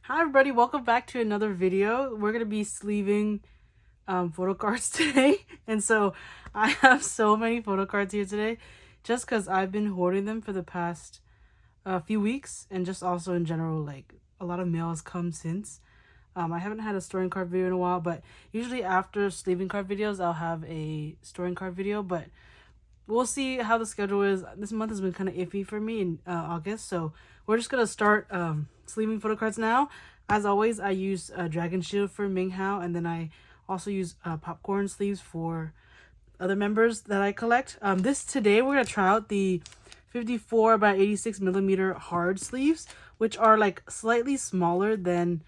Hi everybody, welcome back to another video. We're going to be sleeving photo cards today. And so I have so many photo cards here today just because I've been hoarding them for the past few weeks, and just also in general, like a lot of mail has come since. I haven't had a storing card video in a while, but usually after sleeving card videos I'll have a storing card video, but we'll see how the schedule is. This month has been kind of iffy for me in August, so we're just gonna start sleeving photo cards now. As always, I use Dragon Shield for Ming Hao, and then I also use popcorn sleeves for other members that I collect. Today we're gonna try out the 54 by 86 millimeter hard sleeves, which are like slightly smaller than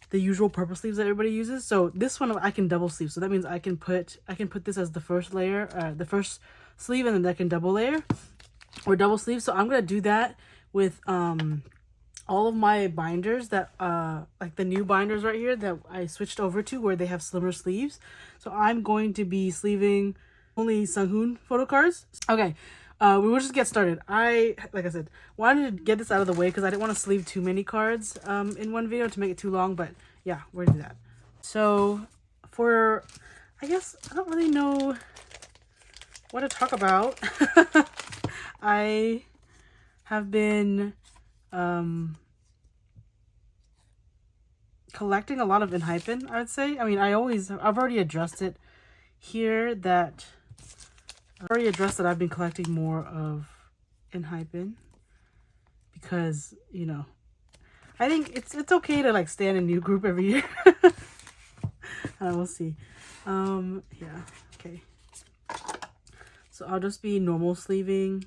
the usual purple sleeves that everybody uses. So this one I can double sleeve, so that means I can put this as the first layer, the first sleeve, and then I can double layer or double sleeve. So I'm gonna do that with all of my binders that like the new binders right here that I switched over to, where they have slimmer sleeves. So I'm going to be sleeving only Sunghoon photo cards. Okay, we will just get started. Like I said, wanted to get this out of the way because I didn't want to sleeve too many cards in one video to make it too long, but yeah, we're gonna do that. So I guess I don't really know what to talk about. I have been collecting a lot of enhypen, I would say. I mean, I've already addressed it here that I've been collecting more of enhypen because, you know, I think it's okay to like stay in a new group every year. We'll see. Yeah, okay. So I'll just be normal sleeving.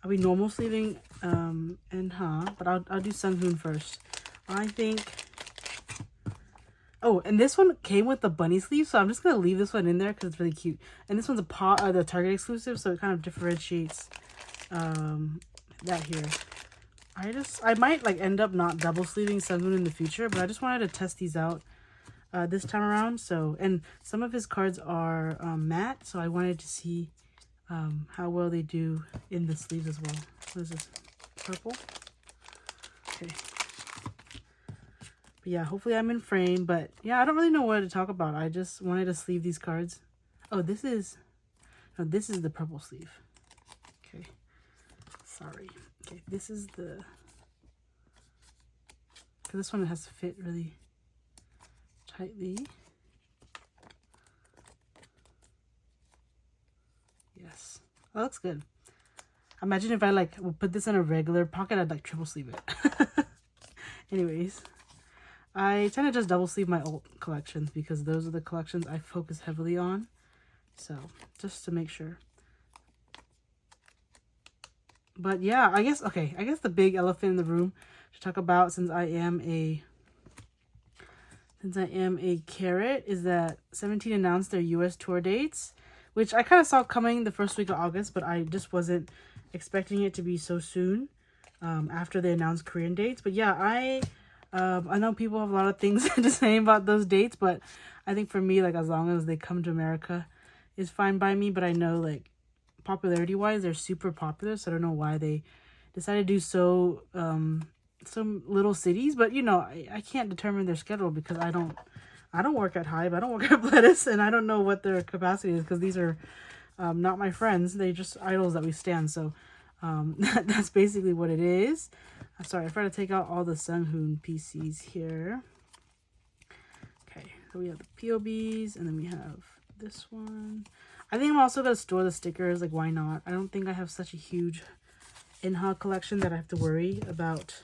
I'll be normal sleeving Enha, but I'll do Sunghoon first. I think. Oh, and this one came with the bunny sleeve, so I'm just gonna leave this one in there because it's really cute. And this one's the Target exclusive, so it kind of differentiates that here. I might like end up not double sleeving Sunghoon in the future, but I just wanted to test these out this time around. So, and some of his cards are matte, so I wanted to see how well they do in the sleeves as well. What is this? Purple? Okay. But yeah, hopefully I'm in frame. But yeah, I don't really know what to talk about. I just wanted to sleeve these cards. Oh, this is the purple sleeve. Okay. Sorry. Okay, this is because this one has to fit really tightly. Yes, that looks good. Imagine if I like would put this in a regular pocket, I'd like triple sleeve it. Anyways, I tend to just double sleeve my alt collections because those are the collections I focus heavily on. So just to make sure. But yeah, I guess the big elephant in the room to talk about, since I am a carrot, is that 17 announced their US tour dates, which I kind of saw coming the first week of August, but I just wasn't expecting it to be so soon after they announced Korean dates. But yeah, I know people have a lot of things to say about those dates, but I think for me, like, as long as they come to America is fine by me. But I know, like, popularity wise, they're super popular, so I don't know why they decided to do so some little cities. But you know, I can't determine their schedule because I don't work at Hive, I don't work at Lettuce, and I don't know what their capacity is because these are not my friends. They're just idols that we stand. So that's basically what it is. I'm sorry, I forgot to take out all the Sunghoon PCs here. Okay, so we have the POBs, and then we have this one. I think I'm also going to store the stickers, like, why not? I don't think I have such a huge Enha collection that I have to worry about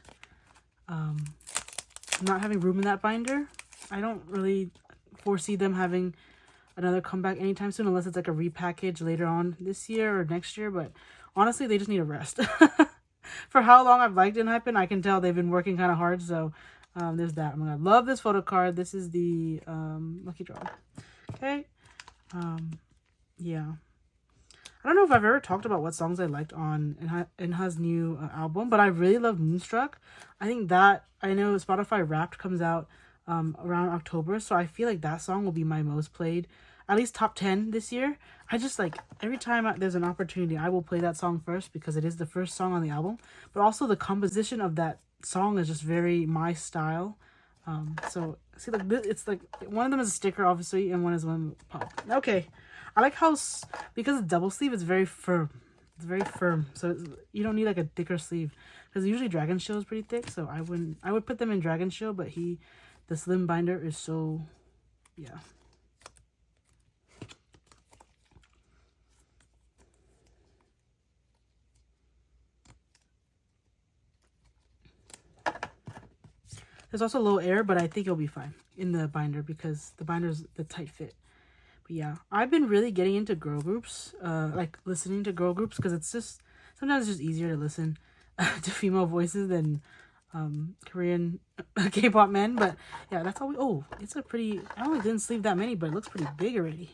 not having room in that binder. I don't really foresee them having another comeback anytime soon, unless it's like a repackage later on this year or next year. But honestly, they just need a rest. For how long I've liked enhypen, I can tell they've been working kind of hard. So there's that. I'm gonna love this photo card. This is the lucky draw. Okay. Yeah. I don't know if I've ever talked about what songs I liked on Enha's new album, but I really love Moonstruck. I think that, I know Spotify Wrapped comes out around October, so I feel like that song will be my most played, at least top 10 this year. I just like, every time there's an opportunity, I will play that song first because it is the first song on the album, but also the composition of that song is just very my style. So see, like this, it's like one of them is a sticker, obviously, and one is one pop. Okay, I like how because it's double sleeve, it's very firm. It's very firm, so you don't need like a thicker sleeve because usually Dragon Shield is pretty thick. So I would put them in Dragon Shield, but the slim binder is so, yeah. There's also low air, but I think it'll be fine in the binder because the binder's the tight fit. But yeah, I've been really getting into girl groups, like listening to girl groups because it's just, sometimes it's just easier to listen to female voices than Korean K-pop men. But yeah, that's all oh, it's a pretty, I only didn't sleeve that many, but it looks pretty big already.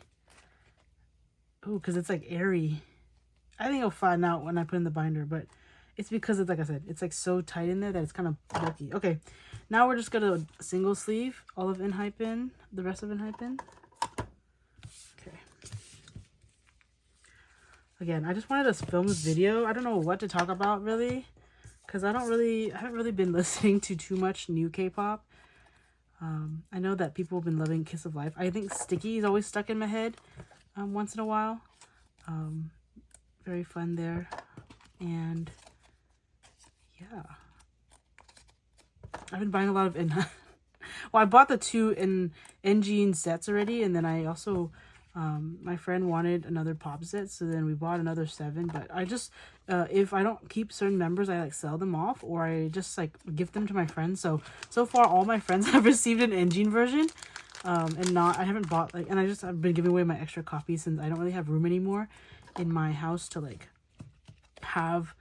Oh, because it's like airy. I think I'll find out when I put in the binder, but it's because it's, like I said, it's like so tight in there that it's kind of bulky. Okay, now we're just gonna single sleeve all of enhypen, the rest of enhypen. Okay. Again, I just wanted to film this video. I don't know what to talk about really, because I haven't really been listening to too much new K-pop. I know that people have been loving Kiss of Life. I think Sticky is always stuck in my head once in a while. Very fun there. And yeah, I've been buying a lot of well, I bought the 2 NG sets already, and then I also my friend wanted another pop set, so then we bought another 7. But I just if I don't keep certain members, I like sell them off, or I just like gift them to my friends. So far all my friends have received an engine version, and I haven't bought like, and I've been giving away my extra copies since I don't really have room anymore in my house to like have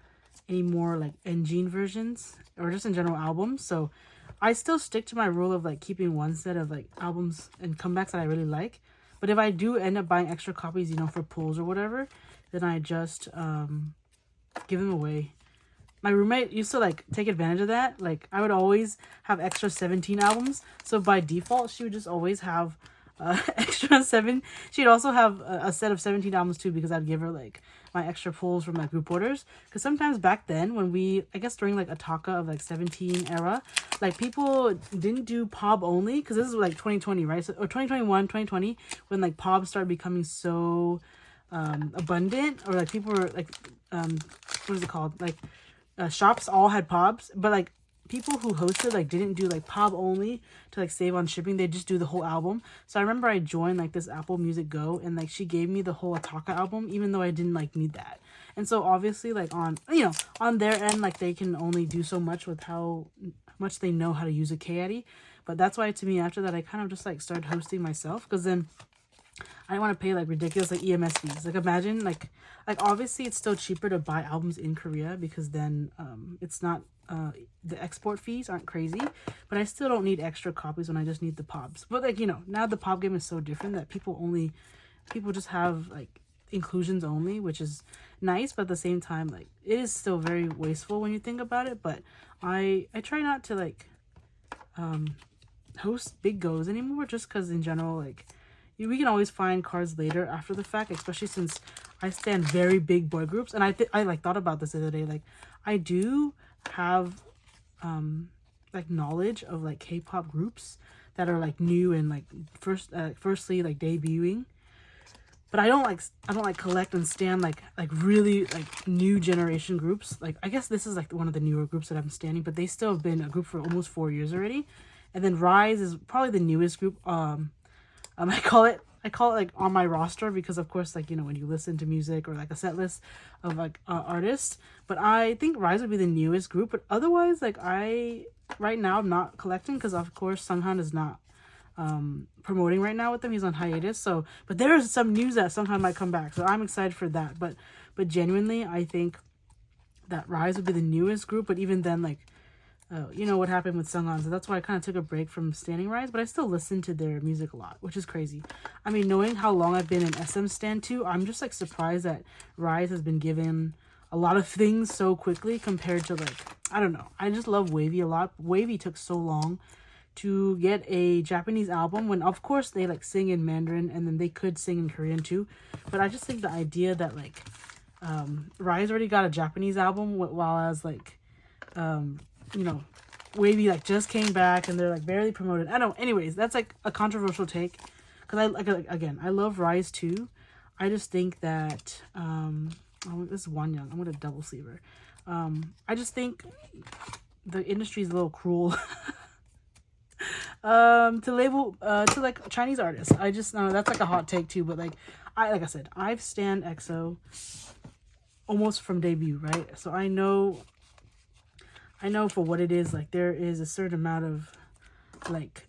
any more like engine versions or just in general albums. So I still stick to my rule of like keeping one set of like albums and comebacks that I really like. But if I do end up buying extra copies, you know, for pulls or whatever, then I just give them away. My roommate used to like take advantage of that. Like I would always have extra 17 albums, so by default she would just always have extra 7. She'd also have a set of 17 albums too, because I'd give her like my extra pulls from my group orders. Because sometimes back then when I guess during like Ataka of like 17 era, like people didn't do pop only, because this is like 2020, right? So, or 2021, 2020, when like pop started becoming so abundant, or like people were like what is it called, like shops all had pops, but like people who hosted like didn't do like pop only to like save on shipping. They just do the whole album. So I remember I joined like this Apple Music Go, and like she gave me the whole Ataka album, even though I didn't like need that. And so obviously like on, you know, on their end, like they can only do so much with how much they know how to use a K-Addy. But that's why to me after that I kind of just like started hosting myself, because then I didn't want to pay like ridiculous like EMS fees. Like imagine like obviously it's still cheaper to buy albums in Korea, because then it's not the export fees aren't crazy, but I still don't need extra copies when I just need the pops. But like, you know, now the pop game is so different that people just have like inclusions only, which is nice, but at the same time like it is still very wasteful when you think about it. But I try not to like host big goes anymore, just because in general like we can always find cards later after the fact, especially since I stand very big boy groups. And I like thought about this the other day, like I do have like knowledge of like K-pop groups that are like new and like firstly like debuting, but I don't like collect and stand like really like new generation groups. Like I guess this is like one of the newer groups that I'm standing, but they still have been a group for almost 4 years already. And then Rise is probably the newest group. I call it like on my roster, because of course like, you know, when you listen to music or like a set list of like artists, but I think Rise would be the newest group. But otherwise like right now I'm not collecting, because of course Sunghan is not promoting right now with them. He's on hiatus. So but there is some news that Sunghan might come back, so I'm excited for that. But genuinely I think that Rise would be the newest group. But even then like you know what happened with Sunghan, so that's why I kind of took a break from standing Rise, but I still listen to their music a lot, which is crazy. I mean, knowing how long I've been an SM stan too, I'm just like surprised that Rise has been given a lot of things so quickly compared to like, I don't know. I just love Wavy a lot. Wavy took so long to get a Japanese album, when of course they like sing in Mandarin and then they could sing in Korean too. But I just think the idea that like Rise already got a Japanese album, while as like you know, wavy like just came back and they're like barely promoted. I don't know. Anyways, that's like a controversial take because I like again, I love Rise too. I just think that oh, this is one young. I'm gonna double sleeve her. I just think the industry is a little cruel to label to like Chinese artists. I just know that's like a hot take too, but like I said, I've stan EXO almost from debut, right? So I know for what it is. Like there is a certain amount of like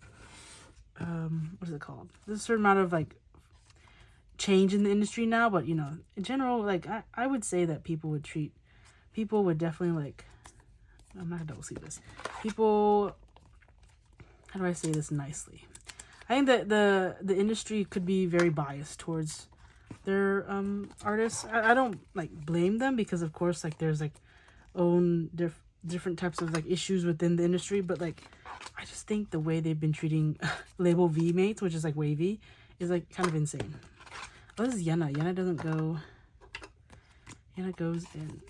what is it called? There's a certain amount of like change in the industry now, but you know, in general, like I would say that people would definitely like, I'm not gonna double see this. People, how do I say this nicely? I think that the industry could be very biased towards their artists. I don't like blame them because of course like there's like own different types of like issues within the industry, but like I just think the way they've been treating label V mates, which is like wavy, is like kind of insane. Oh, this is Yena. Yena doesn't go. Yena goes in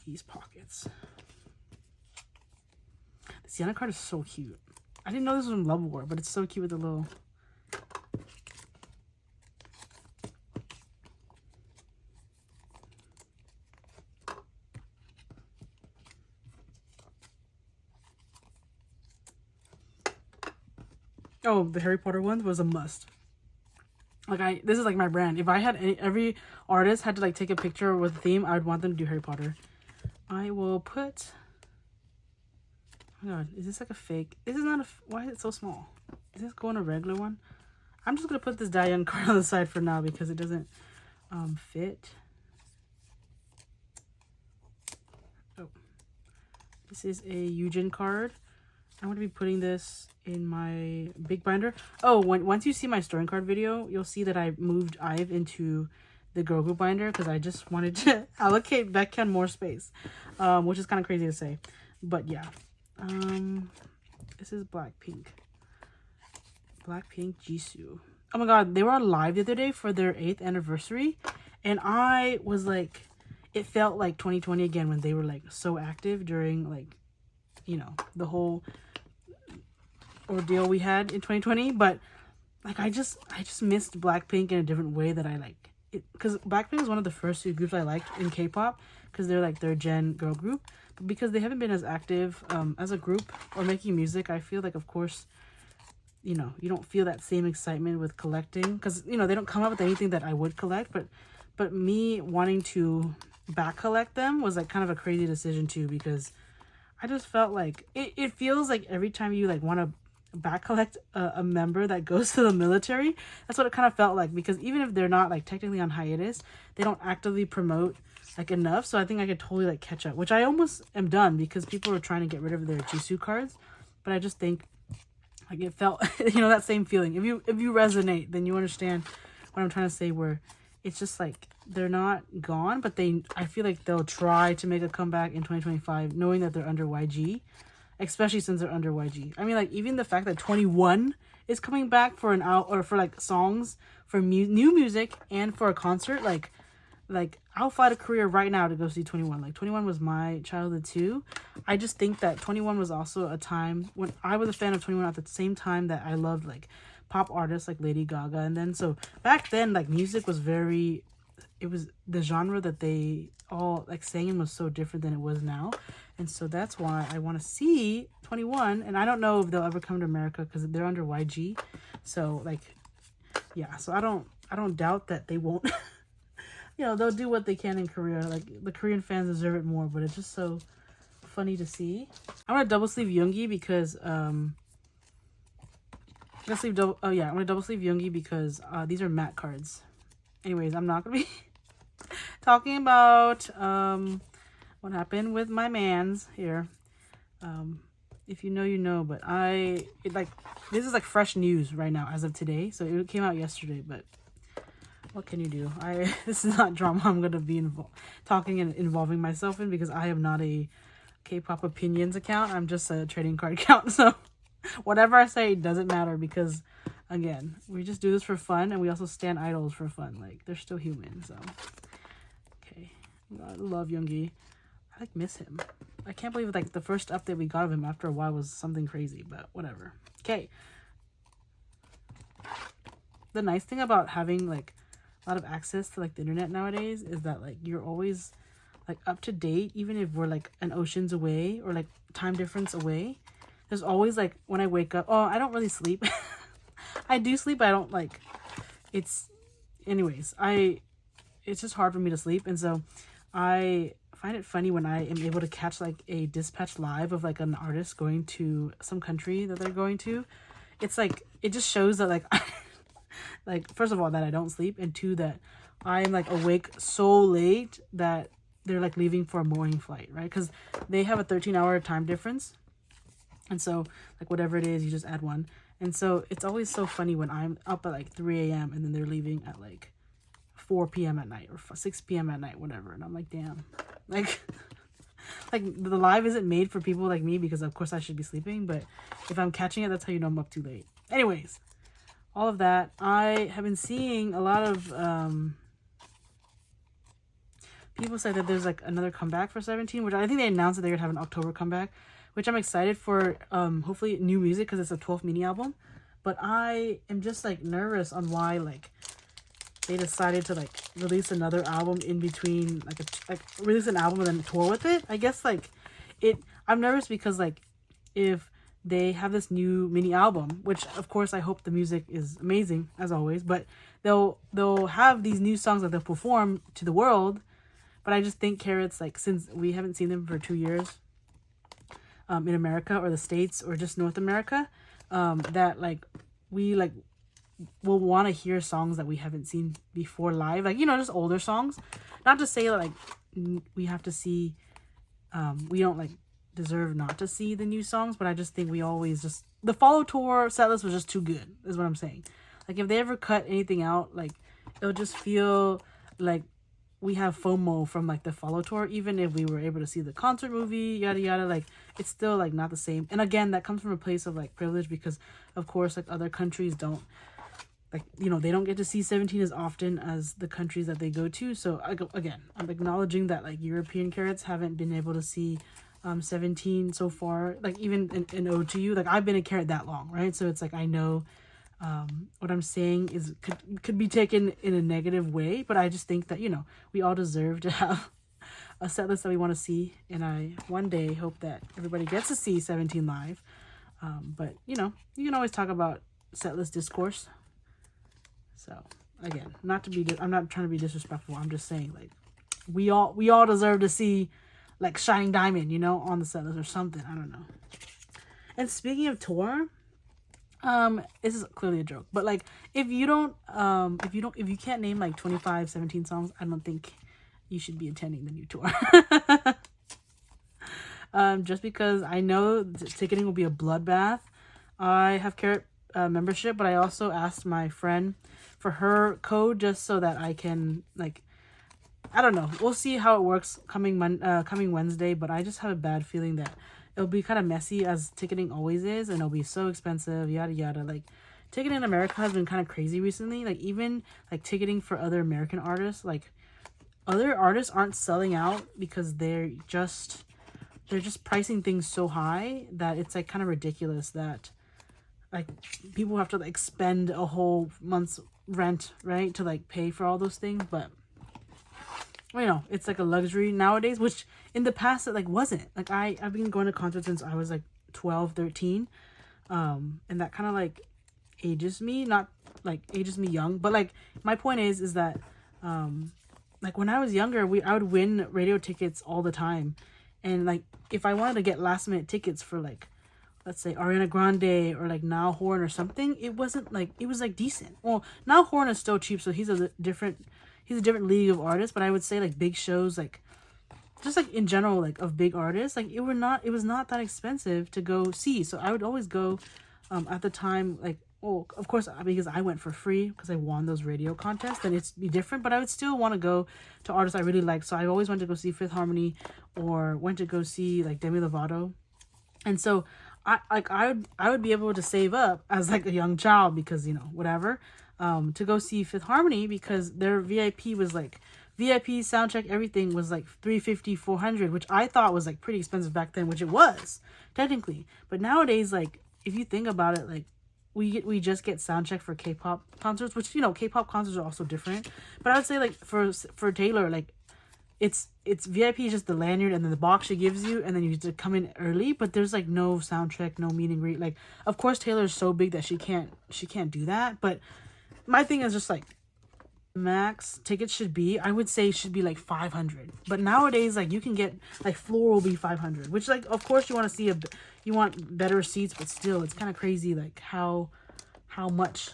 these pockets. This Yena card is so cute. I didn't know this was from Love War, but it's so cute with the little. Oh, the Harry Potter one was a must. Like this is like my brand. If I had every artist had to like take a picture with a theme, I would want them to do Harry Potter. I will put. Oh my god, is this like a fake? This is not a. Why is it so small? Is this going a regular one? I'm just gonna put this Diane card on the side for now because it doesn't fit. Oh, this is a Eugen card. I'm going to be putting this in my big binder. Oh, once you see my storing card video, you'll see that I moved Ive into the girl group binder because I just wanted to allocate Baekhyun more space, which is kind of crazy to say. But yeah, this is Blackpink. Blackpink Jisoo. Oh my god, they were on live the other day for their 8th anniversary. And I was like, it felt like 2020 again when they were like so active during like, you know, the whole ordeal we had in 2020. But like I just missed Blackpink in a different way that I like it, because Blackpink is one of the first two groups I liked in K-pop because they're like third gen girl group, but because they haven't been as active as a group or making music, I feel like of course, you know, you don't feel that same excitement with collecting because, you know, they don't come up with anything that I would collect, but me wanting to back collect them was like kind of a crazy decision too, because I just felt like it feels like every time you like want to back collect a member that goes to the military, that's what it kind of felt like, because even if they're not like technically on hiatus, they don't actively promote like enough. So I think I could totally like catch up, which I almost am done because people are trying to get rid of their Jisoo cards. But I just think like it felt, you know, that same feeling. If you resonate, then you understand what I'm trying to say, where it's just like they're not gone, but I feel like they'll try to make a comeback in 2025 knowing that they're under YG, especially since they're under YG. I mean, like even the fact that 21 is coming back for an out or for like songs for new music and for a concert, like I'll fly to Korea right now to go see 21. Like 21 was my childhood too. I just think that 21 was also a time when I was a fan of 21 at the same time that I loved like pop artists like Lady Gaga. And then so back then like music was very, it was the genre that they all like sang in was so different than it was now. And so that's why I want to see 21, and I don't know if they'll ever come to America because they're under YG. So like, yeah, so I don't doubt that they won't. You know, they'll do what they can in Korea. Like the Korean fans deserve it more, but it's just so funny to see. I'm gonna double sleeve Yoongi because I'm gonna double sleeve Yoongi because these are matte cards. Anyways, I'm not gonna be talking about what happened with my mans here. If you know, you know, but this is like fresh news right now as of today. So it came out yesterday, but what can you do? This is not drama I'm gonna be talking and involving myself in, because I am not a K-pop opinions account. I'm just a trading card account. So whatever I say doesn't matter, because again, we just do this for fun, and we also stand idols for fun. Like they're still human. So okay, I love Yoongi. I like miss him. I can't believe like the first update we got of him after a while was something crazy, but whatever. Okay. The nice thing about having like a lot of access to like the internet nowadays is that like you're always like up to date, even if we're like an oceans away or like time difference away. There's always like when I wake up, oh, I don't really sleep. I do sleep, but I don't like it's anyways. It's just hard for me to sleep, and so I find it funny when I am able to catch like a dispatch live of like an artist going to some country that they're going to. It's like it just shows that like like first of all that I don't sleep, and two that I'm like awake so late that they're like leaving for a morning flight, right? Because they have a 13-hour time difference, and so like whatever it is, you just add one. And so it's always so funny when I'm up at like 3 a.m. and then they're leaving at like 4 p.m. at night or 6 p.m. at night, whatever. And I'm like, damn, like like the live isn't made for people like me, because of course I should be sleeping, but if I'm catching it, that's how you know I'm up too late. Anyways, all of that, I have been seeing a lot of people say that there's like another comeback for 17, which I think they announced that they're gonna have an October comeback, which I'm excited for. Hopefully new music, because it's a 12th mini album. But I am just like nervous on why like they decided to like release another album in between, like release an album and then tour with it. I guess like I'm nervous because like if they have this new mini album, which of course I hope the music is amazing as always, but they'll have these new songs that they'll perform to the world. But I just think Carrots, like, since we haven't seen them for 2 years in America or the States or just North America, that like we like will want to hear songs that we haven't seen before live, like, you know, just older songs. Not to say like we have to see we don't like deserve not to see the new songs, but I just think we always just, the Follow tour setlist was just too good is what I'm saying. Like if they ever cut anything out, like it'll just feel like we have FOMO from like the Follow tour, even if we were able to see the concert movie, yada yada. Like it's still like not the same. And again, that comes from a place of like privilege, because of course like other countries don't, like, you know, they don't get to see 17 as often as the countries that they go to. So again, I'm acknowledging that like European Carrots haven't been able to see 17 so far, like even in Ode to You. Like I've been a Carrot that long, right? So it's like I know what I'm saying is could be taken in a negative way, but I just think that, you know, we all deserve to have a set list that we want to see, and I one day hope that everybody gets to see 17 live. But you know, you can always talk about set list discourse. So again, I'm not trying to be disrespectful. I'm just saying like we all deserve to see like Shining Diamond, you know, on the set list or something. I don't know. And speaking of tour, this is clearly a joke, but like if you can't name like 25 17 songs, I don't think you should be attending the new tour. Just because I know ticketing will be a bloodbath. I have Carrot membership, but I also asked my friend for her code just so that I can, like, I don't know, we'll see how it works coming Wednesday, but I just have a bad feeling that it'll be kind of messy, as ticketing always is, and it'll be so expensive, yada yada. Like ticketing in America has been kind of crazy recently. Like even like ticketing for other American artists, like other artists aren't selling out because they're just pricing things so high that it's like kind of ridiculous that like people have to like spend a whole month's rent, right, to like pay for all those things. But you know, it's like a luxury nowadays, which in the past it like wasn't. Like I've been going to concerts since I was like 12, 13. And that kind of like ages me, not like ages me young, but like my point is that like when I was younger, I would win radio tickets all the time. And like if I wanted to get last minute tickets for like, let's say Ariana Grande or like Niall Horan or something, it wasn't like, it was like decent. Well, Niall Horan is still cheap, so he's a different league of artists, but I would say like big shows, like just like in general, like of big artists, like it was not that expensive to go see. So I would always go at the time, like, well, of course, because I went for free because I won those radio contests, then it's be different, but I would still want to go to artists I really like. So I always went to go see Fifth Harmony, or went to go see like Demi Lovato. And so I would be able to save up as like a young child, because, you know, whatever, to go see Fifth Harmony, because their VIP was like VIP, soundcheck, everything was like $350, $400, which I thought was like pretty expensive back then, which it was technically. But nowadays, like if you think about it, like we just get soundcheck for K-pop concerts, which, you know, K-pop concerts are also different. But I would say like for Taylor, like it's VIP is just the lanyard and then the box she gives you, and then you have to come in early. But there's like no soundcheck, no meet and greet. Like, of course Taylor's so big that she can't do that. But my thing is just like max tickets should be, I would say, should be like 500. But nowadays, like you can get like floor will be 500, which like of course you want to see you want better seats, but still it's kind of crazy like how much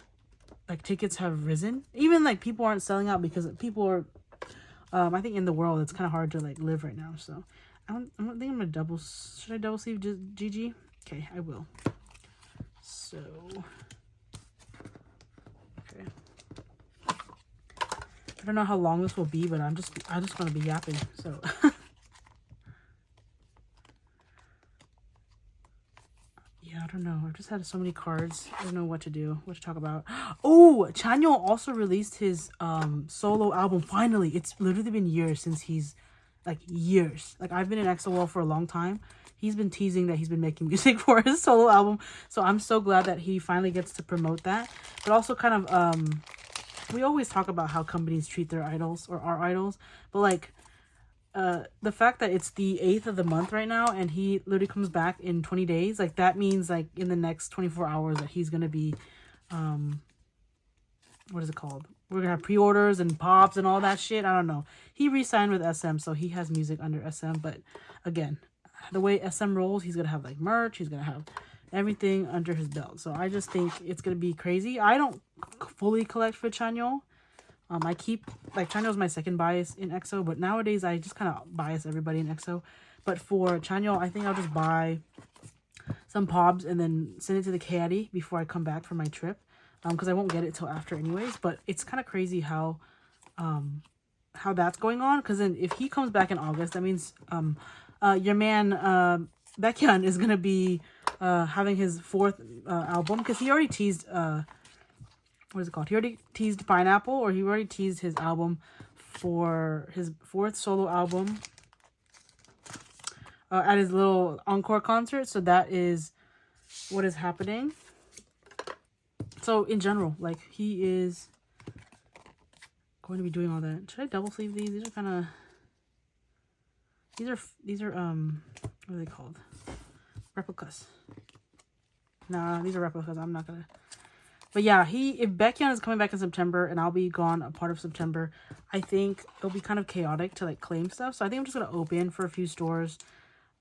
like tickets have risen. Even like people aren't selling out because people are I think in the world it's kind of hard to like live right now. So I don't think I'm gonna should I double sleeve GG? Okay, I will. So okay, I don't know how long this will be, but I just want to be yapping. So yeah, I don't know. I've just had so many cards. I don't know what to talk about. Oh, Chanyeol also released his solo album finally. It's literally been years since he's like years. Like I've been in EXO for a long time. He's been teasing that he's been making music for his solo album. So I'm so glad that he finally gets to promote that. But also kind of we always talk about how companies treat their idols or our idols, but like the fact that it's the 8th of the month right now and he literally comes back in 20 days, like that means like in the next 24 hours that he's gonna be what is it called, we're gonna have pre-orders and pops and all that shit. I don't know. He re-signed with SM, so he has music under SM, but again, the way SM rolls, he's gonna have like merch, he's gonna have everything under his belt. So I just think it's gonna be crazy. I don't fully collect for Chanyeol. I keep like Chanyeol's my second bias in EXO, but nowadays I just kind of bias everybody in EXO. But for Chanyeol, I think I'll just buy some pobs and then send it to the Caddy before I come back from my trip, because I won't get it till after anyways. But it's kind of crazy how that's going on, because then if he comes back in August, that means your man Baekhyun is gonna be having his 4th album, because he already teased what is it called? He already teased Pineapple, or he already teased his album for his 4th solo album at his little encore concert. So that is what is happening. So in general, like he is going to be doing all that. Should I double sleeve these? These are kind of these are what are they called? Replicas. Nah, these are replicas. I'm not gonna. But yeah, if Baekhyun is coming back in September and I'll be gone a part of September, I think it'll be kind of chaotic to like claim stuff. So I think I'm just gonna open for a few stores.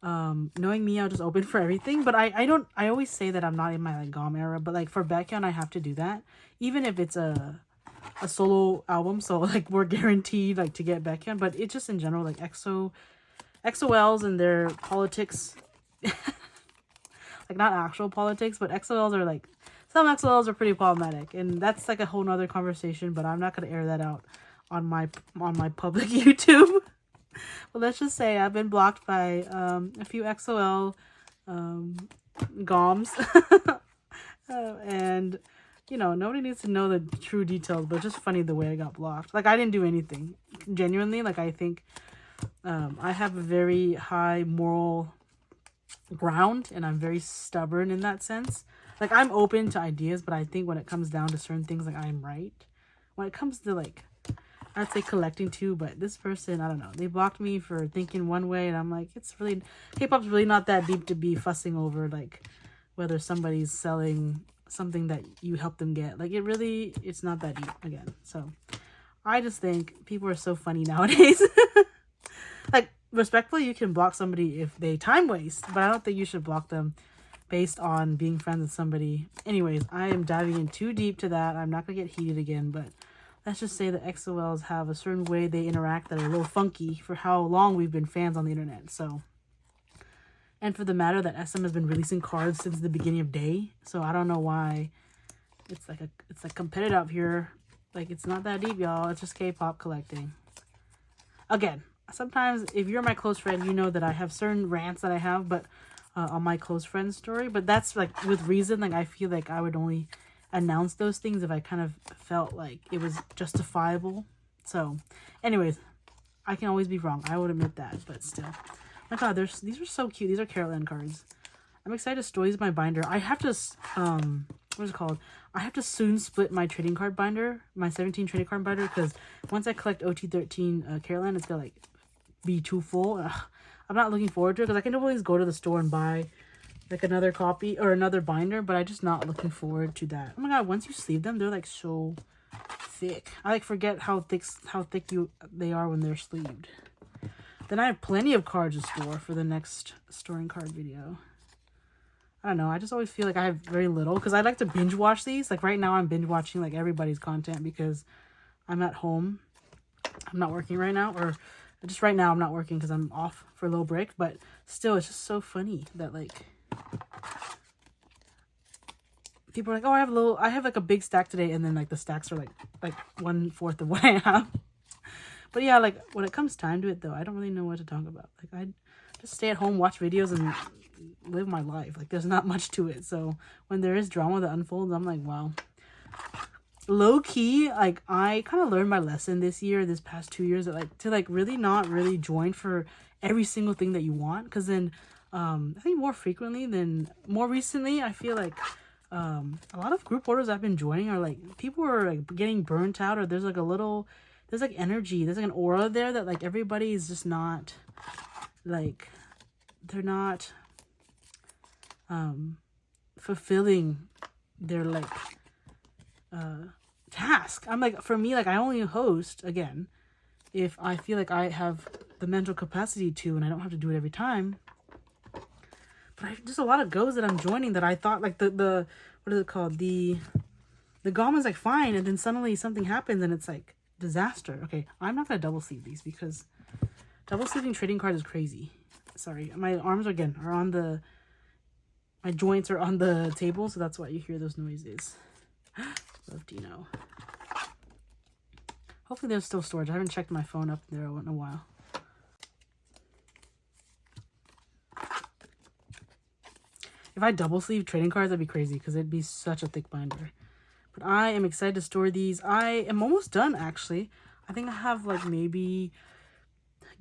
Knowing me, I'll just open for everything. But I always say that I'm not in my like GOM era, but like for Baekhyun I have to do that. Even if it's a solo album, so like we're guaranteed like to get Baekhyun. But it's just in general like XOLs and their politics. Like not actual politics, but XOLs are like, some XOLs are pretty problematic, and that's like a whole nother conversation, but I'm not going to air that out on my public YouTube. But let's just say I've been blocked by a few XOL GOMs. And, you know, nobody needs to know the true details, but just funny the way I got blocked. Like, I didn't do anything. Genuinely, like, I think I have a very high moral ground, and I'm very stubborn in that sense. Like, I'm open to ideas, but I think when it comes down to certain things, like, I'm right. When it comes to, like, I'd say collecting too, but this person, I don't know. They blocked me for thinking one way, and I'm like, it's really, K-pop's really not that deep to be fussing over, like, whether somebody's selling something that you helped them get. Like, it's not that deep, again. So, I just think people are so funny nowadays. Like, respectfully, you can block somebody if they time waste, but I don't think you should block them based on being friends with somebody. Anyways, I am diving in too deep to that. I'm not going to get heated again, but let's just say that XOLs have a certain way they interact that are a little funky for how long we've been fans on the internet. So, and for the matter that SM has been releasing cards since the beginning of day. So I don't know why it's like competitive up here. Like, it's not that deep, y'all. It's just K-pop collecting. Again, sometimes if you're my close friend, you know that I have certain rants that I have, but on my close friend story. But that's like with reason. Like, I feel like I would only announce those things if I kind of felt like it was justifiable. So anyways, I can always be wrong. I would admit that, but still. My god, these are so cute. These are Caroline cards. I'm excited to store these in my binder. I have to, what is it called? I have to soon split my trading card binder, my 17 trading card binder, because once I collect OT13 Caroline, it's gonna like be too full. I'm not looking forward to it because I can always go to the store and buy like another copy or another binder, but I'm just not looking forward to that. Oh my god, once you sleeve them, they're like so thick. I like forget how thick they are when they're sleeved. Then I have plenty of cards to store for the next storing card video. I don't know, I just always feel like I have very little because I like to binge watch these. Like right now I'm binge watching like everybody's content because I'm at home. I'm not working right now, or just right now I'm not working because I'm off for a little break, but still it's just so funny that like people are like, oh, I have like a big stack today, and then like the stacks are like 1/4 of what I have. But yeah, like when it comes time to it though, I don't really know what to talk about. Like I just stay at home, watch videos, and live my life. Like there's not much to it. So when there is drama that unfolds, I'm like, wow. Low key, like I kind of learned my lesson this past 2 years, that like to like really not really join for every single thing that you want, because then I think more recently I feel like a lot of group orders I've been joining are like people are like getting burnt out, or there's like energy, there's like an aura there that like everybody is just not like, they're not fulfilling their like task. I'm like, for me, like I only host again if I feel like I have the mental capacity to, and I don't have to do it every time. But just a lot of goes that I'm joining that I thought like the what is it called, the Gomma's like fine, and then suddenly something happens and it's like disaster. Okay, I'm not gonna double sleeve these because double sleeving trading cards is crazy. Sorry, my arms again are on the, my joints are on the table, so that's why you hear those noises. Love Dino. Hopefully there's still storage. I haven't checked my phone up there in a while. If I double sleeve trading cards, that'd be crazy because it'd be such a thick binder. But I am excited to store these. I am almost done, actually. I think I have like maybe,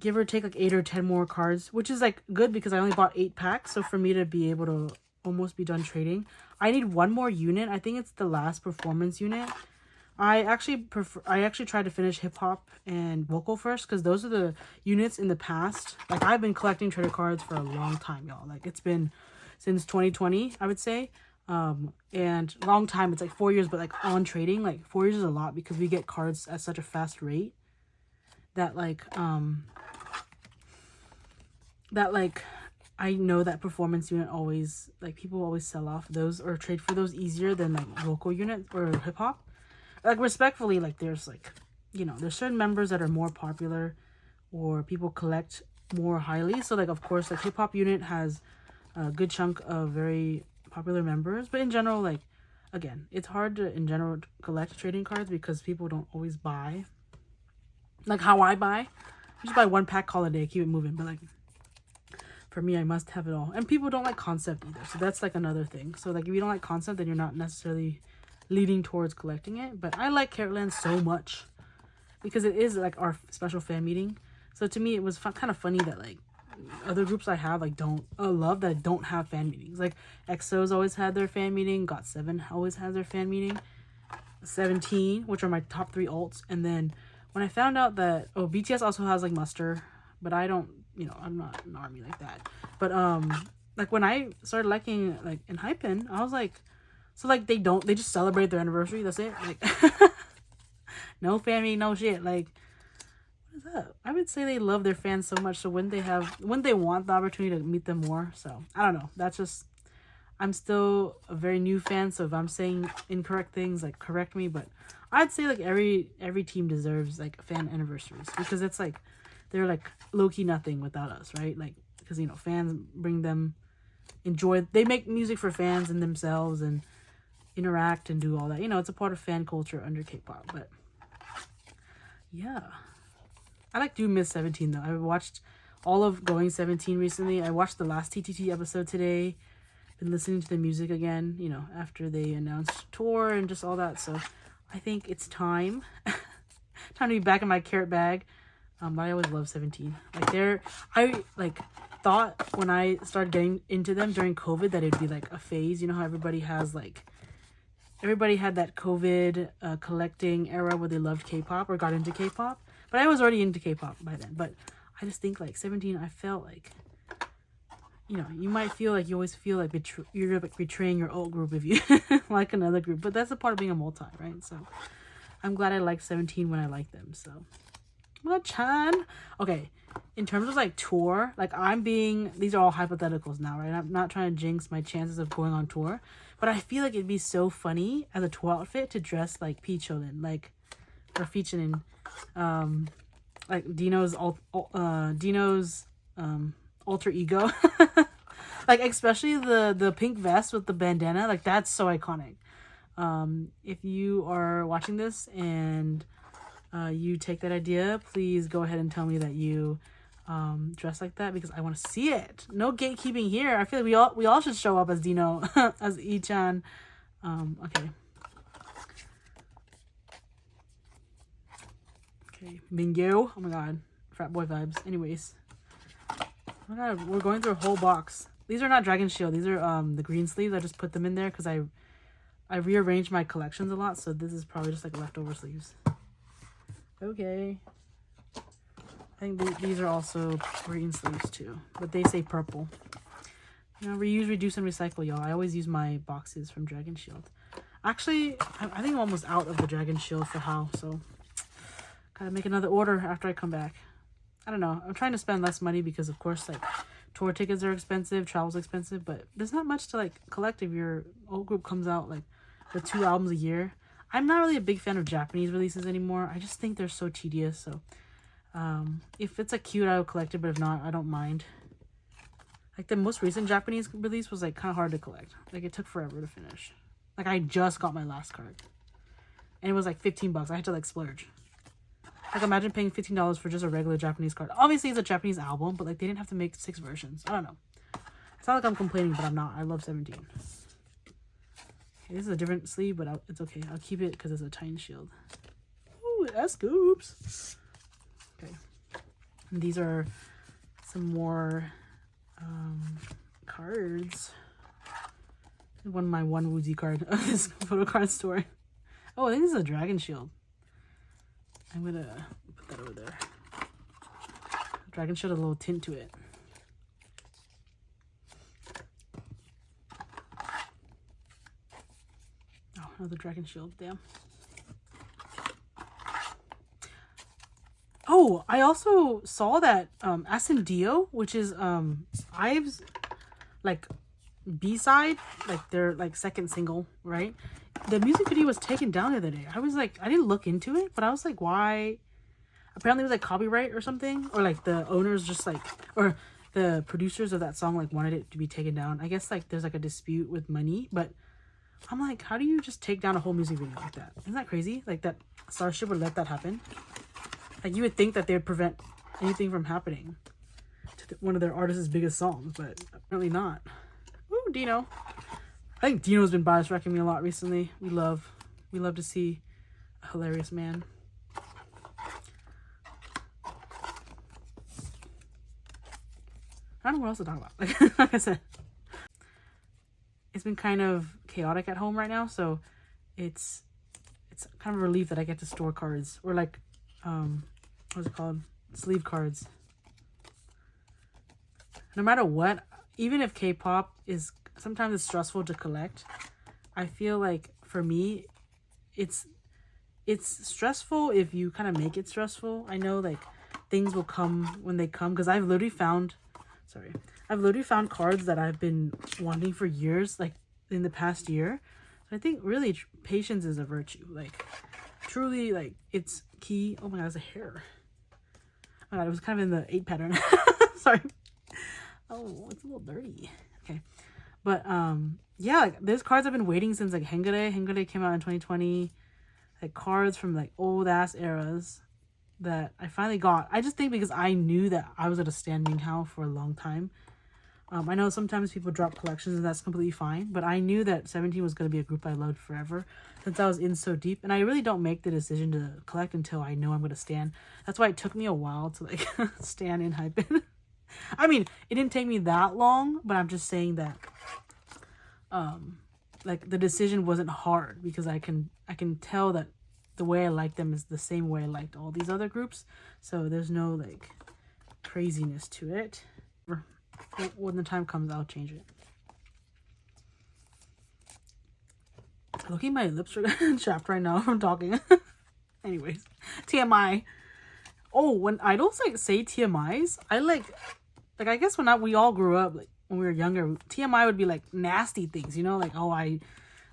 give or take, like 8 or 10 more cards, which is like good because I only bought 8 packs. So for me to be able to almost be done trading, I need one more unit. I think it's the last performance unit. I actually tried to finish hip hop and vocal first because those are the units in the past. Like I've been collecting trader cards for a long time, y'all. Like it's been since 2020, I would say. And long time, it's like 4 years, but like on trading, like 4 years is a lot because we get cards at such a fast rate that like I know that performance unit always, like people always sell off those or trade for those easier than like vocal units or hip hop. Like respectfully, like there's like, you know, there's certain members that are more popular or people collect more highly. So like, of course, like hip hop unit has a good chunk of very popular members, but in general, like again, it's hard to in general collect trading cards because people don't always buy like how I buy. I just buy one pack, call it a day, keep it moving. But like for me, I must have it all, and people don't like concept either, so that's like another thing. So like if you don't like concept, then you're not necessarily leading towards collecting it. But I like Caroline so much because it is like our special fan meeting. So to me, it was kind of funny that like other groups I have like don't love that don't have fan meetings. Like EXO's always had their fan meeting, got7 always has their fan meeting, 17, which are my top 3 alts. And then when I found out that BTS also has like muster, but I don't, you know, I'm not an army like that. But like when I started liking like enhypen, I was like, so like they just celebrate their anniversary, that's it. Like no fan meeting, no shit. Like what is that? I would say they love their fans so much, so wouldn't they want the opportunity to meet them more? So I don't know, that's just, I'm still a very new fan, so if I'm saying incorrect things, like correct me. But I'd say like every team deserves like fan anniversaries because it's like they're like low-key nothing without us, right? Like because, you know, fans bring them enjoy, they make music for fans and themselves and interact and do all that, you know, it's a part of fan culture under K-pop. But yeah, I like do miss 17 though. I watched all of Going 17 recently. I watched the last TTT episode today. Been listening to the music again, you know, after they announced tour and just all that. So I think it's time to be back in my carrot bag. But I always loved 17. Like I like thought when I started getting into them during COVID that it'd be like a phase. You know how everybody had that COVID collecting era where they loved K-pop or got into K-pop. But I was already into K-pop by then. But I just think like 17, I felt like, you know, you might feel like you always feel like you're like betraying your old group if you like another group. But that's a part of being a multi, right? So I'm glad I liked 17 when I liked them. So Chan. Okay, in terms of like tour, like these are all hypotheticals now, right? I'm not trying to jinx my chances of going on tour, but I feel like it'd be so funny as a tour outfit to dress like Pichonin, like, or Feechinin, like Dino's alter ego. Like especially the pink vest with the bandana, like that's so iconic. If you are watching this and you take that idea, please go ahead and tell me that you dress like that because I want to see it. No gatekeeping here. I feel like we all should show up as Dino, as Ichan. Okay. Okay, Mingyu. Oh my god, frat boy vibes. Anyways, oh my god, we're going through a whole box. These are not Dragon Shield. These are the green sleeves. I just put them in there because I rearranged my collections a lot, so this is probably just like leftover sleeves. Okay. I think these are also green sleeves too, but they say purple. You know, reuse, reduce, and recycle, y'all. I always use my boxes from Dragon Shield. Actually, I think I'm almost out of the Dragon Shield for How, so gotta make another order after I come back. I don't know. I'm trying to spend less money because, of course, like tour tickets are expensive, travel's expensive, but there's not much to like collect if your old group comes out like with 2 albums a year. I'm not really a big fan of Japanese releases anymore. I just think they're so tedious. So if it's like cute, I'll collect it. But if not, I don't mind. Like the most recent Japanese release was like kind of hard to collect. Like it took forever to finish. Like I just got my last card. And it was like 15 bucks. I had to like splurge. Like imagine paying $15 for just a regular Japanese card. Obviously it's a Japanese album, but like they didn't have to make 6 versions. I don't know. It's not like I'm complaining, but I'm not. I love 17. This is a different sleeve, but it's okay. I'll keep it because it's a tiny shield. Ooh, scoops. Okay. And these are some more cards. My one Woozy card of this photo card store. Oh, I think this is a Dragon Shield. I'm gonna put that over there. Dragon Shield has a little tint to it. Another Dragon Shield, damn. Oh, I also saw that Ascendio, which is IVE's like B-side, like their like second single, right? The music video was taken down the other day. I was like, I didn't look into it, but I was like, why? Apparently it was like copyright or something, or like the owners just like, or the producers of that song like wanted it to be taken down. I guess like there's like a dispute with money, but I'm like, how do you just take down a whole music video like that? Isn't that crazy? Like that Starship would let that happen? Like you would think that they would prevent anything from happening to one of their artists' biggest songs, but apparently not. Ooh, Dino. I think Dino's been bias wrecking me a lot recently. We love to see a hilarious man. I don't know what else to talk about. Like I said, it's been kind of chaotic at home right now, so it's kind of a relief that I get to store cards or like what's it called, sleeve cards. No matter what, even if K-pop is sometimes it's stressful to collect, I feel like for me it's stressful if you kind of make it stressful. I know like things will come when they come, because I've literally found cards that I've been wanting for years, like in the past year. So I think really patience is a virtue. Like truly, like it's key. Oh my god, there's a hair. Oh my god, it was kind of in the 8 pattern. Sorry. Oh, it's a little dirty. Okay. But yeah, like there's cards I've been waiting since like Hengare. Hengare came out in 2020. Like cards from like old ass eras that I finally got. I just think because I knew that I was at a stand Minghao for a long time. I know sometimes people drop collections and that's completely fine, but I knew that 17 was going to be a group I loved forever since I was in so deep. And I really don't make the decision to collect until I know I'm going to stan. That's why it took me a while to like stan enhypen. I mean, it didn't take me that long, but I'm just saying that like the decision wasn't hard because I can tell that the way I like them is the same way I liked all these other groups. So there's no like craziness to it. When the time comes, I'll change it. Looking at my lips are chapped right now from talking. Anyways, TMI. Oh, when idols like say TMIs, I like I guess when we all grew up, like when we were younger, TMI would be like nasty things, you know, like oh I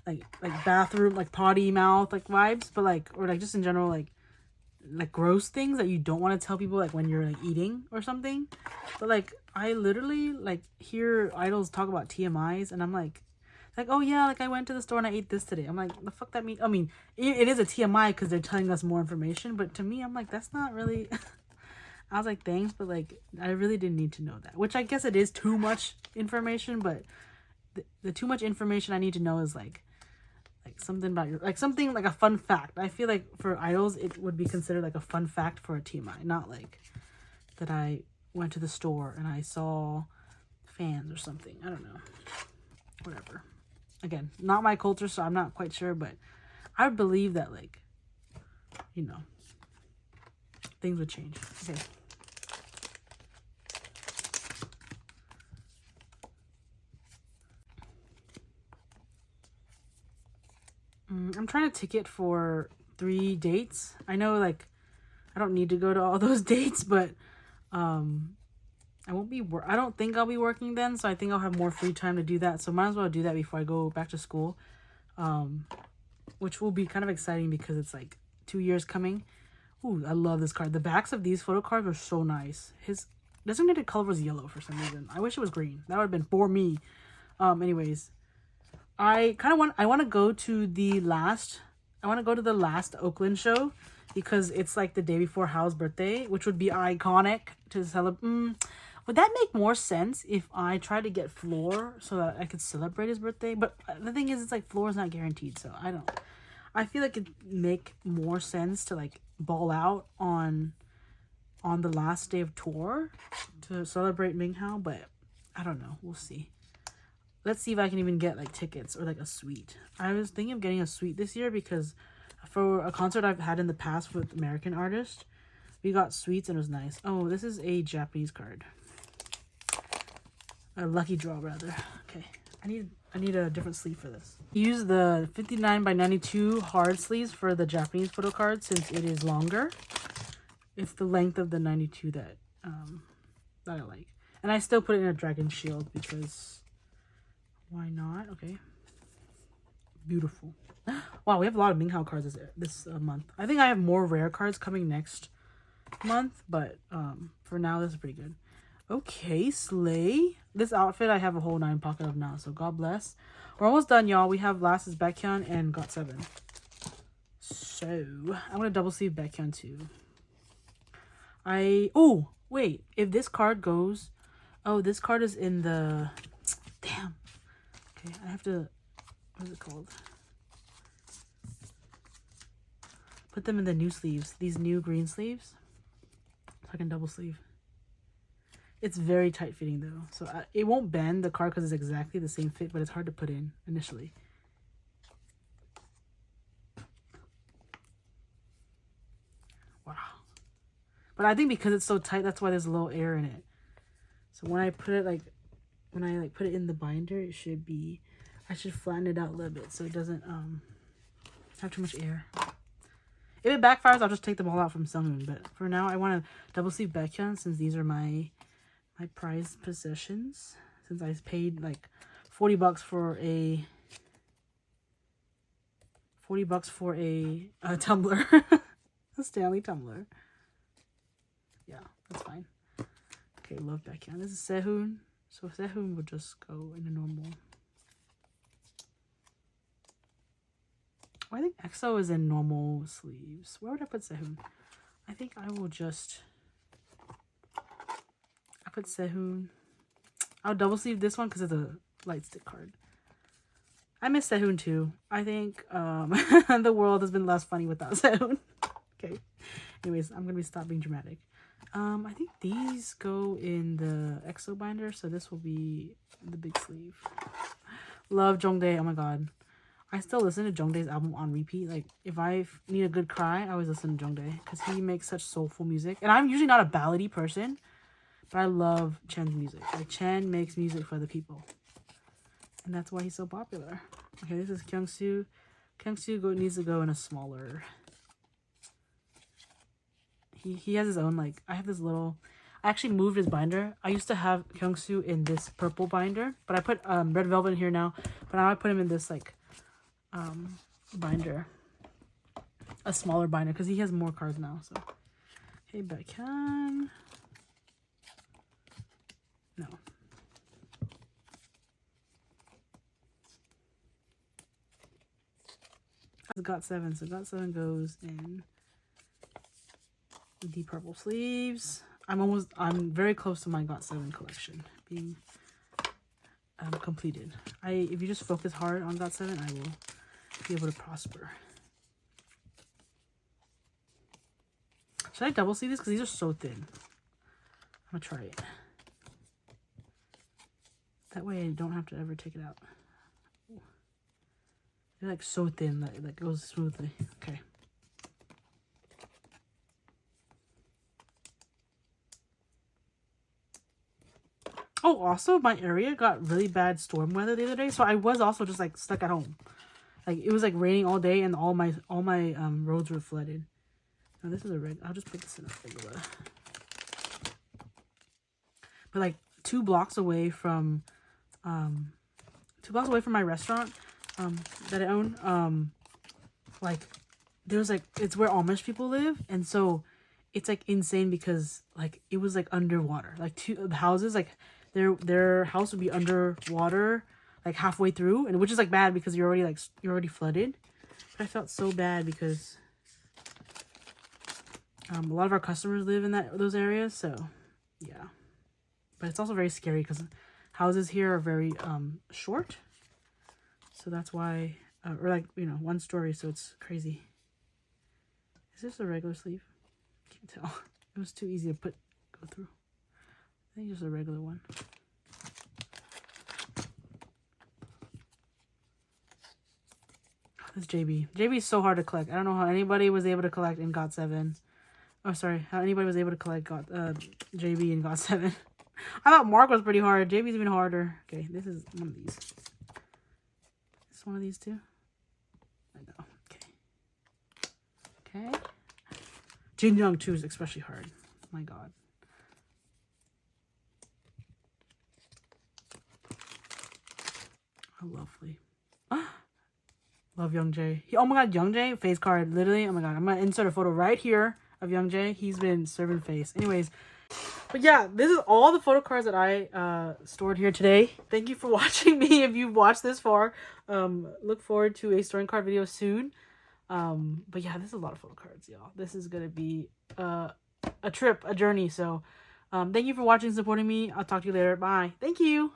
like bathroom like potty mouth like vibes, but like or like just in general like gross things that you don't want to tell people like when you're like eating or something. But like I literally like hear idols talk about TMIs and I'm like oh yeah, like I went to the store and I ate this today. I'm like, the fuck that mean? I mean it is a TMI because they're telling us more information, but to me I'm like that's not really I was like thanks, but like I really didn't need to know that, which I guess it is too much information, but the too much information I need to know is like something about your like something like a fun fact. I feel like for idols it would be considered like a fun fact for a TMI, not like that I went to the store and I saw fans or something. I don't know, whatever. Again, not my culture, so I'm not quite sure, but I would believe that like, you know, things would change. Okay. I'm trying to ticket for 3 dates. I know like I don't need to go to all those dates, but I won't be I don't think I'll be working then, so I think I'll have more free time to do that. So might as well do that before I go back to school. Which will be kind of exciting because it's like 2 years coming. Ooh, I love this card. The backs of these photo cards are so nice. His designated color was yellow for some reason. I wish it was green. That would have been for me. Anyways, I want to go to the last Oakland show because it's like the day before Hal's birthday, which would be iconic to celebrate. Would that make more sense if I tried to get Floor so that I could celebrate his birthday? But the thing is, it's like Floor is not guaranteed, so I feel like it'd make more sense to like ball out on the last day of tour to celebrate Minghao, but I don't know. We'll see. Let's see if I can even get like tickets or like a suite. I was thinking of getting a suite this year because for a concert I've had in the past with American artists, we got suites and it was nice. Oh, this is a Japanese card. A lucky draw rather. Okay. I need a different sleeve for this. Use the 59x92 hard sleeves for the Japanese photo card since it is longer. It's the length of the 92 that I like. And I still put it in a dragon shield because why not? Okay. Beautiful. Wow, we have a lot of Minghao cards this month. I think I have more rare cards coming next month, but for now this is pretty good. Okay, slay. This outfit I have a whole 9 pocket of now, so God bless. We're almost done, y'all. We have last is Baekhyun and got7. So I'm gonna double sleeve Baekhyun too. Oh wait, if this card goes, oh, this card is in the damn. Okay, I have to, what is it called? Put them in the new sleeves, these new green sleeves, so I can double sleeve. It's very tight fitting though, so it won't bend the card because it's exactly the same fit, but it's hard to put in initially. Wow. But I think because it's so tight, that's why there's a little air in it. So when I put it like, put it in the binder, it should be, I should flatten it out a little bit so it doesn't have too much air. If it backfires, I'll just take them all out from Sunghoon. But for now, I want to double sleeve Baekhyun since these are my prized possessions. Since I paid like $40 for a tumbler, a Stanley tumbler. Yeah, that's fine. Okay, love Baekhyun. This is Sehun. So Sehun will just go in a normal. I think EXO is in normal sleeves. Where would I put Sehun? I think I will just... I put Sehun... I'll double sleeve this one because it's a light stick card. I miss Sehun too. I think the world has been less funny without Sehun. Okay. Anyways, I'm gonna stop being dramatic. I think these go in the EXO binder, so this will be the big sleeve. Love Jongdae. Oh my god. I still listen to Jongdae's album on repeat. Like, if I need a good cry, I always listen to Jongdae because he makes such soulful music. And I'm usually not a ballady person, but I love Chen's music. Like, Chen makes music for the people. And that's why he's so popular. Okay, this is Kyungsoo. Kyungsoo needs to go in a smaller. He has his own, like, I have this little... I actually moved his binder. I used to have Kyungsoo in this purple binder, but I put red velvet in here now. But now I put him in this, like, binder. A smaller binder, because he has more cards now, so... Okay, Baekhyun. No. got7, so got7 goes in the purple sleeves. I'm very close to my got7 collection being completed. If you just focus hard on got7, I will be able to prosper. Should I double sleeve this? Because these are so thin. I'm gonna try it. That way I don't have to ever take it out. They're like so thin that it goes smoothly. Okay. Oh, also my area got really bad storm weather the other day, so I was also just like stuck at home. Like it was like raining all day, and all my roads were flooded. Now this is a red. I'll just put this in a regular. But like 2 blocks away from my restaurant that I own, like there's like, it's where Amish people live, and so it's like insane because like it was like underwater. Like the houses, like their house would be underwater like halfway through, and which is like bad because you're already flooded. But I felt so bad because a lot of our customers live in those areas, so yeah. But it's also very scary because houses here are very short, so that's why, or like, you know, 1 story, so it's crazy. Is this a regular sleeve? Can't tell. It was too easy to go through. I think just a regular one. This JB. JB is so hard to collect. I don't know how anybody was able to collect in got7. Oh, sorry. How anybody was able to collect JB in got7. I thought Mark was pretty hard. JB's even harder. Okay, this is one of these. This one of these too? I know. Okay. Okay. Jin Young 2 is especially hard. My god. Oh, lovely. Love Young Jae. Oh my god, Young Jae face card. Literally, oh my god. I'm gonna insert a photo right here of Young Jae. He's been serving face. Anyways. But yeah, this is all the photo cards that I stored here today. Thank you for watching me. If you've watched this far, look forward to a storing card video soon. But yeah, this is a lot of photo cards, y'all. This is gonna be a trip, a journey. So thank you for watching and supporting me. I'll talk to you later. Bye. Thank you.